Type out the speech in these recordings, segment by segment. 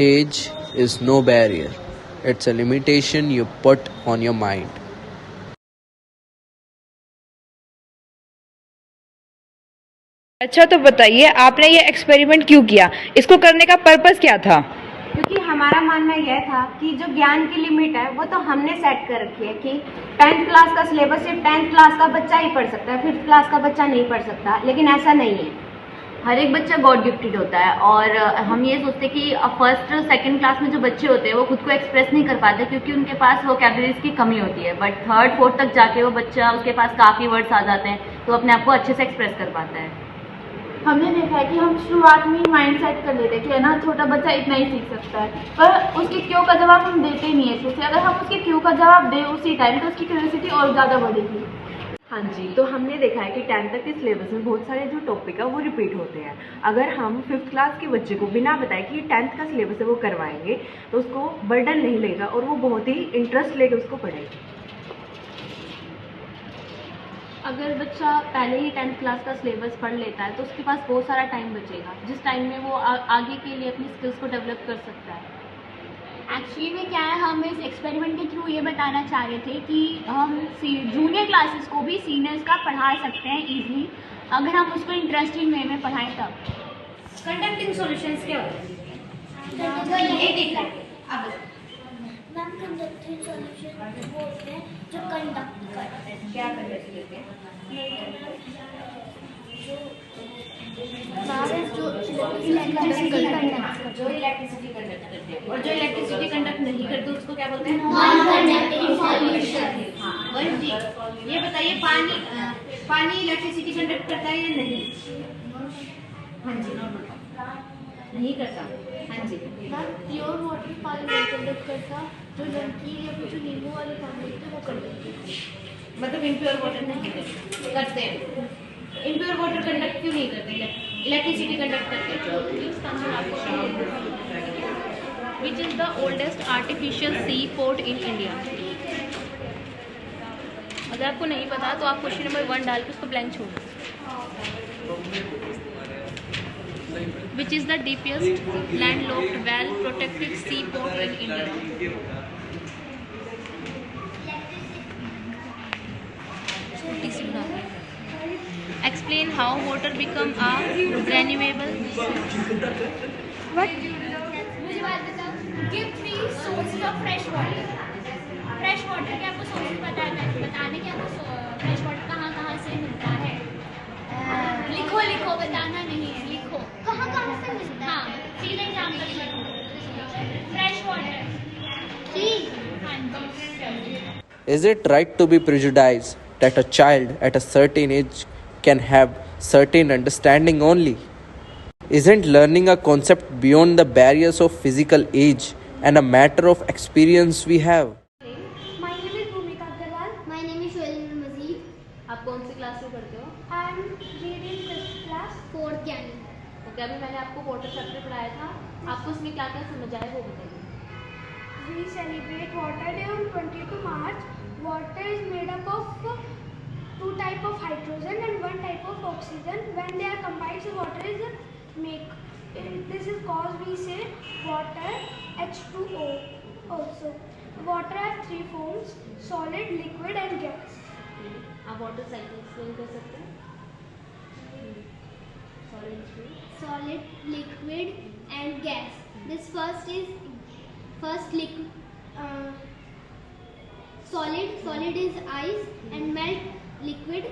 Age is no barrier. It's a limitation you put on your mind. अच्छा, तो बताइए आपने ये एक्सपेरिमेंट क्यों किया? इसको करने का पर्पस क्या था? क्योंकि हमारा मानना यह था कि जो ज्ञान की लिमिट है वो तो हमने सेट कर रखी है कि 10th क्लास का सिलेबस सिर्फ 10th क्लास का बच्चा ही पढ़ सकता है, 5th क्लास का बच्चा नहीं पढ़ सकता। लेकिन ऐसा नहीं है, हर एक बच्चा गॉड गिफ्टेड होता है और हम ये सोचते हैं कि फर्स्ट सेकंड क्लास में जो बच्चे होते हैं वो खुद को एक्सप्रेस नहीं कर पाते क्योंकि उनके पास वोकैबुलरीज की कमी होती है। बट थर्ड फोर्थ तक जाके वो बच्चा, उसके पास काफ़ी वर्ड्स आ जाते हैं तो अपने आप को अच्छे से एक्सप्रेस कर पाता है। हमने देखा है कि हम शुरुआत में ही माइंड सेट कर लेते हैं कि है ना, छोटा बच्चा इतना ही सीख सकता है, पर उसके क्यों का जवाब हम देते ही नहीं है। सोचे अगर हम उसके क्यों का जवाब दें उसी टाइम तो उसकी क्यूरियोसिटी और ज़्यादा बढ़ेगी। हाँ जी, तो हमने देखा है कि 10th तक के सिलेबस में बहुत सारे जो टॉपिक है वो रिपीट होते हैं। अगर हम 5th क्लास के बच्चे को बिना बताए कि 10th का सिलेबस है वो करवाएंगे तो उसको बर्डन नहीं लगेगा और वो बहुत ही इंटरेस्ट लेके उसको पढ़ेगा। अगर बच्चा पहले ही 10th क्लास का सिलेबस पढ़ लेता है तो उसके पास बहुत सारा टाइम बचेगा जिस टाइम में वो आगे के लिए अपनी स्किल्स को डेवलप कर सकता है। एक्चुअली में क्या है, हम इस एक्सपेरिमेंट के थ्रू ये बताना चाह रहे थे कि हम जूनियर क्लासेस को भी सीनियर्स का पढ़ा सकते हैं ईजिली, अगर हम उसको इंटरेस्टिंग वे में पढ़ाएं तब। कंडक्टिंग सॉल्यूशंस क्या होते हैं? मैम कंडक्टिंग सॉल्यूशन बोलते हैं जो कंडक्ट करते हैं। क्या कंडक्ट करते हैं? जो इलेक्ट्रिसिटी कंडक्ट करते हैं। और जो इलेक्ट्रिसिटी कंडक्ट नहीं करते उसको क्या बोलते हैं? Non conducting solution. हाँ, वही जी। ये बताइए पानी इलेक्ट्रिसिटी कंडक्ट करता है या नहीं? हाँ जी, नहीं करता। हाँ जी। प्योर वाटर पानी नहीं कंडक्ट करता, जो नमकीन या फिर जो नींबू वाले पानी होते हैं वो कंडक्ट करते हैं। मतलब इम्प्योर वाटर नहीं करते हैं। इम्प्योर वाटर कंडक्ट क्यों नहीं करते? इलेक्ट्रिसिटी कंडक्ट करते हैं। Which is the oldest artificial sea port in India? अगर आपको नहीं पता तो आप क्वेश्चन नंबर 1 डाल के उसको ब्लैंक छोड़ दो। Which is the deepest landlocked, well-protected seaport in India? Explain how water become a renewable. What? मुझे बात बताओ, give 3 sources of fresh water. Fresh water के आपको सोर्सेज बताने के आपको फ्रेश वाटर कहाँ से मिलता है? लिखो, बताना नहीं है, लिखो कहाँ से मिलता है। हाँ, सीधे एग्जाम्पल लिखो। Fresh water Is it right to be prejudiced that a child at a certain age can have certain understanding only? Isn't learning a concept beyond the barriers of physical age and a matter of experience we have? My name is Bhumika Agarwal. My name is Shoelin Mazid. आप कौन सी class में पढ़ते हो? I am reading 5th class 4th यानी। Okay, अभी मैंने आपको water chapter पढ़ाया था, आपको उसमें क्या क्या समझ आया वो बताइए। We celebrate Water Day on 22 March. Water is made up of 2 types of hydrogen and 1 type of oxygen. When they are combined, so water is make. This is cause we say water H2O. Also, water has 3 forms: solid, liquid, and gas. आप water cycle explain कर सकते हैं? Solid, liquid, and gas. This first liquid. Solid is ice and melt. Liquid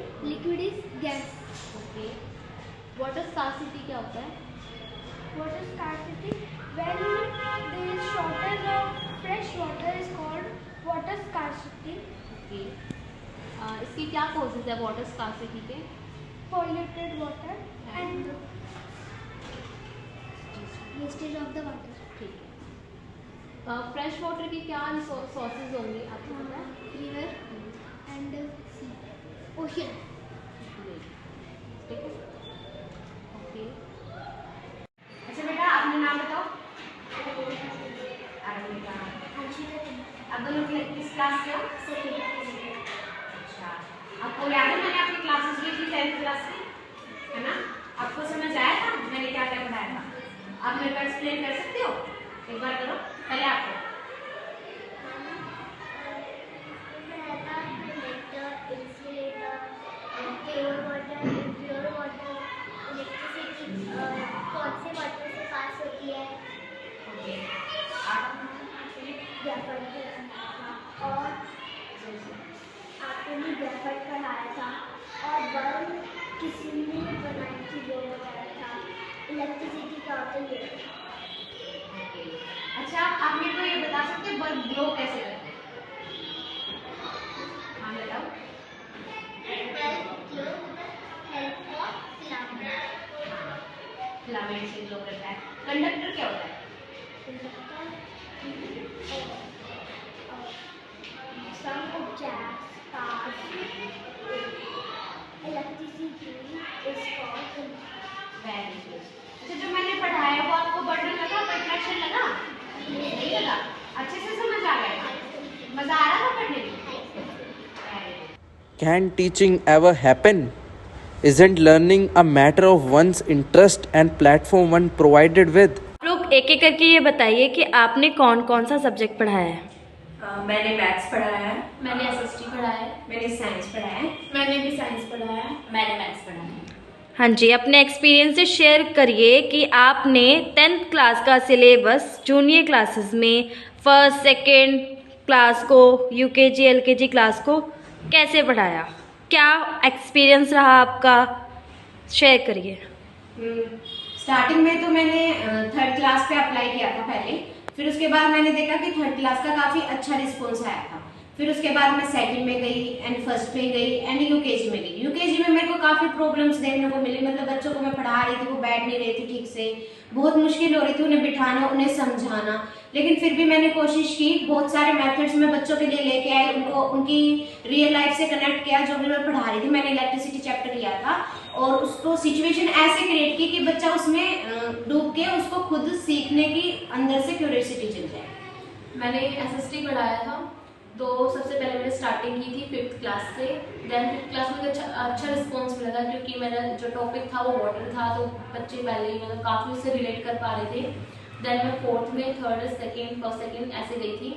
is gas. Okay, water scarcity क्या होता है? Water scarcity, when there is shortage of fresh water, is called water scarcity. Okay, इसकी क्या causes है water scarcity के? Polluted water and wastage of the water. ठीक है। Fresh water की क्या सोर्सेज होंगे आपको पता है? River and sea, ocean. ठीक है, ओके। अच्छा बेटा, अपना नाम बताओ। अब दोनों किस क्लास से हो? अच्छा, आपको याद है मैंने आपकी क्लासेस ली थी 10th क्लास की, है ना? आपको समझ आया था आप मेरे को एक्सप्लेन कर सकते हो? एक बार करो, पहले आप करो। और आपने ग्रेफाइट पढ़ाया था और बल्ब किसी ने बनाई थी वो बताया था, इलेक्ट्रिसिटी का होता है। अच्छा, आप मेरे को ये बता सकते हैं बल्ब ग्लो कैसे करते हैं? हाँ बताओ। फिलामेंट से ग्लो करता है। कंडक्टर क्या होता है? Some objects pass electricity is called very good. अच्छा, जो मैंने पढ़ाया है वो आपको बर्डन लगा, परफेक्शन लगा? नहीं लगा? अच्छे से समझ आ गया? मजा आ रहा था पढ़ने में? Can teaching ever happen? Isn't learning a matter of one's interest and platform one provided with? आप लोग एक एक करके ये बताइए कि आपने कौन कौन सा सब्जेक्ट पढ़ाया है। मैंने मैथ्स पढ़ाया है, मैंने एसएसटी पढ़ा है, मैंने साइंस पढ़ा है। मैंने भी साइंस पढ़ा है। मैंने मैथ्स पढ़ा है। हाँ जी, अपने एक्सपीरियंस से शेयर करिए कि आपने 10th क्लास का सिलेबस जूनियर क्लासेस में फर्स्ट सेकेंड क्लास को, यूकेजी एलकेजी क्लास को कैसे पढ़ाया, क्या एक्सपीरियंस रहा आपका, शेयर करिए। स्टार्टिंग में तो मैंने 3rd क्लास पे अप्लाई किया था पहले, फिर उसके बाद मैंने देखा कि 3rd क्लास का काफ़ी अच्छा रिस्पॉन्स आया था। फिर उसके बाद मैं 2nd में गई एंड 1st में गई एंड यूकेजी में गई। यूकेजी में मेरे को काफ़ी प्रॉब्लम्स देखने को मिली, मतलब बच्चों को मैं पढ़ा रही थी वो बैठ नहीं रहे थे ठीक से, बहुत मुश्किल हो रही थी उन्हें बिठाना, उन्हें समझाना। लेकिन फिर भी मैंने कोशिश की, बहुत सारे मेथड्स मैं बच्चों के लिए लेके आई, उनको उनकी रियल लाइफ से कनेक्ट किया। जो भी मैं पढ़ा रही थी, मैंने इलेक्ट्रिसिटी चैप्टर लिया था और उसको सिचुएशन ऐसे क्रिएट की कि बच्चा उसमें डूब के उसको खुद सीखने की अंदर से क्यूरियोसिटी चल जाए। मैंने एसएसटी पढ़ाया था। तो सबसे पहले मैंने स्टार्टिंग की थी 5th क्लास से। देन 5th क्लास में अच्छा रिस्पॉन्स मिला था, क्योंकि मेरा जो टॉपिक था वो वाटर था, तो बच्चे पहले ही मतलब काफ़ी उससे रिलेट कर पा रहे थे। देन मैं 4th में 3rd, 2nd, 1st, 2nd ऐसे गई थी।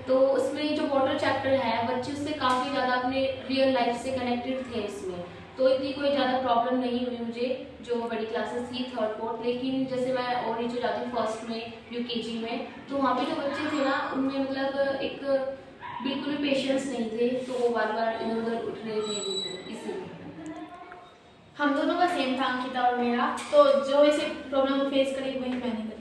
तो उसमें जो वाटर चैप्टर है, बच्चे उससे काफ़ी ज़्यादा अपने रियल लाइफ से कनेक्टेड थे इसमें, तो इतनी कोई ज़्यादा प्रॉब्लम नहीं हुई मुझे जो बड़ी क्लासेस थी 3rd, 4th। लेकिन जैसे मैं और नीचे जाती हूँ 1st में, यूकेजी में, तो वहाँ पे जो बच्चे थे ना, उनमें मतलब एक बिल्कुल भी पेशेंस नहीं थे, तो वो बार बार इधर उधर उठ रहे थे, इसीलिए। हम दोनों का सेम था, अंकिता और मेरा, तो जो इसे प्रॉब्लम फेस करी वही मैंने करी।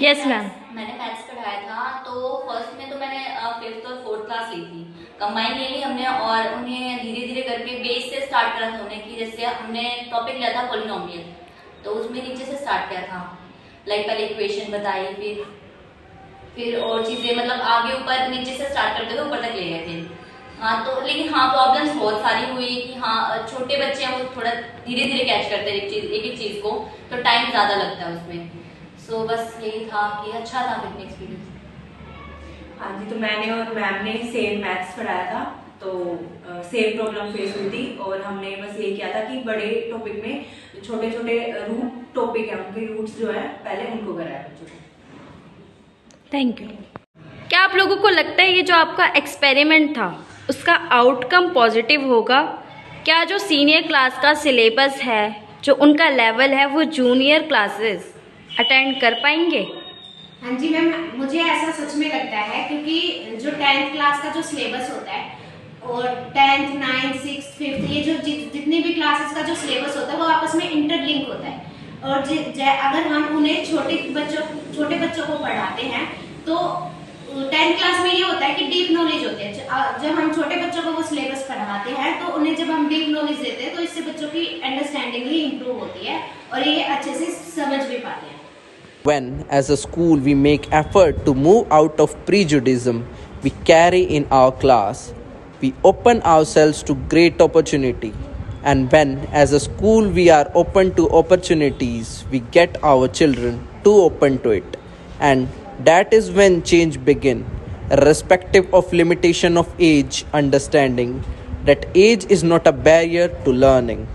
Yes, ma'am. मैंने मैथ्स पढ़ाया था। तो फर्स्ट में तो मैंने 5th और 4th क्लास ली थी, कंबाइन ले ली हमने, और उन्हें धीरे धीरे करके बेस से स्टार्ट करा था उन्हें, कि जैसे हमने टॉपिक लिया था पॉलिनोमियल, तो उसमें नीचे से स्टार्ट किया था। लाइक पहले इक्वेशन बताई, फिर और चीज़ें, मतलब आगे ऊपर नीचे से स्टार्ट करते हुए ऊपर तक ले गए थे। हाँ, तो लेकिन हाँ, प्रॉब्लम्स बहुत सारी हुई कि हाँ, छोटे बच्चे हैं वो थोड़ा धीरे धीरे कैच करते हैं एक एक चीज़ को, तो टाइम ज़्यादा लगता है उसमें। सो बस यही था कि अच्छा था फिर एक्सपीरियंस। हाँ जी, तो मैंने और मैम ने सेम मैथ्स पढ़ाया था, तो सेम प्रॉब्लम फेस हुई थी, और हमने बस ये किया था कि बड़े टॉपिक में छोटे छोटे रूट टॉपिक है, उनके रूट्स जो है पहले उनको कराया बच्चों को। Thank you. क्या आप लोगों को लगता है ये जो आपका एक्सपेरिमेंट था उसका आउटकम पॉजिटिव होगा? क्या जो सीनियर क्लास का सिलेबस है, जो उनका लेवल है, वो जूनियर क्लासेस अटेंड कर पाएंगे? हाँ जी मैम, मुझे ऐसा सच में लगता है, क्योंकि जो 10th क्लास का जो सिलेबस होता है और 10th, 9th, 6th, 5th, ये जो जितनी भी क्लासेस का जो सिलेबस होता है वो आपस में इंटरलिंक होता है। और अगर हम उन्हें छोटे बच्चों को पढ़ाते हैं तो 10th क्लास में ये होता है कि डीप नॉलेज होते हैं। जब हम छोटे बच्चों को वो सिलेबस पढ़ाते हैं तो उन्हें जब हम डीप नॉलेज देते हैं तो इससे बच्चों की अंडरस्टैंडिंग ही इम्प्रूव होती है और ये अच्छे से समझ भी पाते हैं। When, as a school, we make effort to move out of prejudice we carry in our class, we open ourselves to great opportunity. And when, as a school, we are open to opportunities, we get our children too open to it. And that is when change begins, irrespective of limitation of age, understanding that age is not a barrier to learning.